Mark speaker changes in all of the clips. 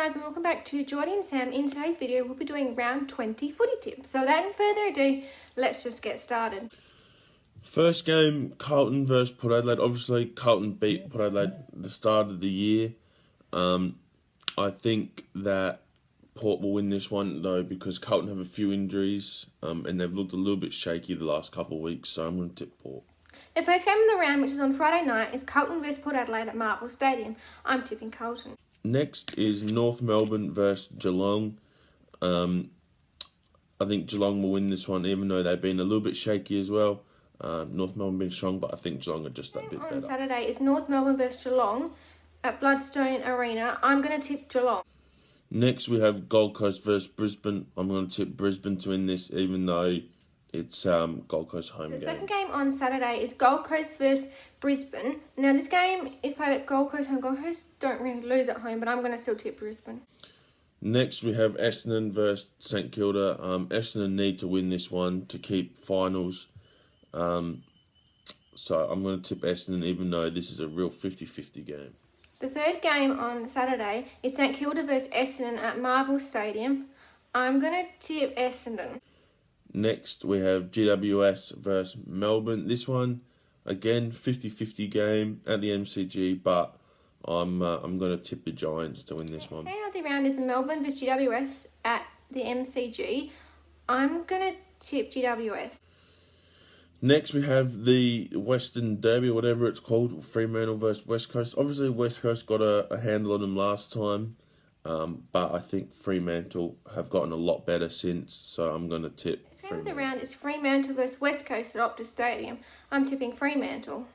Speaker 1: guys, and welcome back to Geordie and Sam. In today's video, we'll be doing round 20 footy tips. So without further ado, let's just get started.
Speaker 2: First game, Carlton versus Port Adelaide. Obviously, Carlton beat Port Adelaide at the start of the year. I think that Port will win this one, though, because Carlton have a few injuries and they've looked a little bit shaky the last couple of weeks, so I'm going to tip Port.
Speaker 1: The first game of the round, which is on Friday night, is Carlton versus Port Adelaide at Marvel Stadium. I'm tipping Carlton.
Speaker 2: Next is North Melbourne versus Geelong. I think Geelong will win this one, even though they've been a little bit shaky as well. North Melbourne been strong, but I think Geelong are just that bit better.
Speaker 1: On Saturday is North Melbourne versus Geelong at Bloodstone Arena. I'm going to tip Geelong.
Speaker 2: Next, we have Gold Coast versus Brisbane. I'm going to tip Brisbane to win this, even though it's Gold Coast home game.
Speaker 1: The second game on Saturday is Gold Coast versus Brisbane. Now, this game is played at Gold Coast home. Gold Coast don't really lose at home, but I'm going to still tip Brisbane.
Speaker 2: Next, we have Essendon versus St Kilda. Essendon need to win this one to keep finals. So I'm going to tip Essendon, even though this is a real 50-50 game.
Speaker 1: The third game on Saturday is St Kilda versus Essendon at Marvel Stadium. I'm going to tip Essendon.
Speaker 2: Next, we have GWS versus Melbourne. This one, again, 50-50 game at the MCG, but I'm going to tip the Giants to win this one.
Speaker 1: Second of the round is Melbourne versus GWS at the MCG. I'm going to tip GWS.
Speaker 2: Next, we have the Western Derby, or whatever it's called, Fremantle versus West Coast. Obviously, West Coast got a handle on them last time, but I think Fremantle have gotten a lot better since, so I'm going to tip Fremantle.
Speaker 1: Second of the round is Fremantle versus West Coast at Optus Stadium. I'm tipping Fremantle.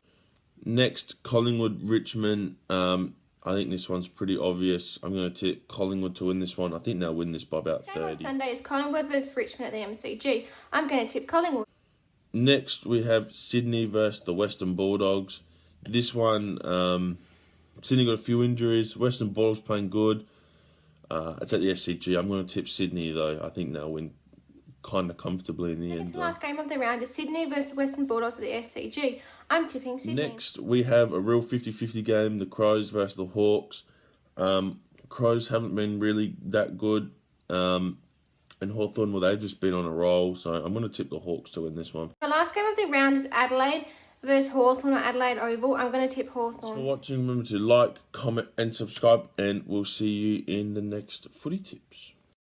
Speaker 2: Next, Collingwood-Richmond. I think this one's pretty obvious. I'm going to tip Collingwood to win this one. I think they'll win this by about 30.
Speaker 1: On Sunday is Collingwood versus Richmond at the MCG. I'm going to tip Collingwood.
Speaker 2: Next, we have Sydney versus the Western Bulldogs. This one, Sydney got a few injuries. Western Bulldogs playing good. It's at the SCG. I'm going to tip Sydney, though. I think they'll win kind of comfortably in the end.
Speaker 1: The last game of the round is Sydney versus Western Bulldogs at the SCG. I'm tipping Sydney.
Speaker 2: Next, we have a real 50-50 game, the Crows versus the Hawks. Crows haven't been really that good. And Hawthorn, well, they've just been on a roll, so I'm going to tip the Hawks to win this one.
Speaker 1: The last game of the round is Adelaide versus Hawthorn at Adelaide Oval. I'm going to tip Hawthorn.
Speaker 2: Thanks for watching. Remember to like, comment and subscribe, and we'll see you in the next footy tips.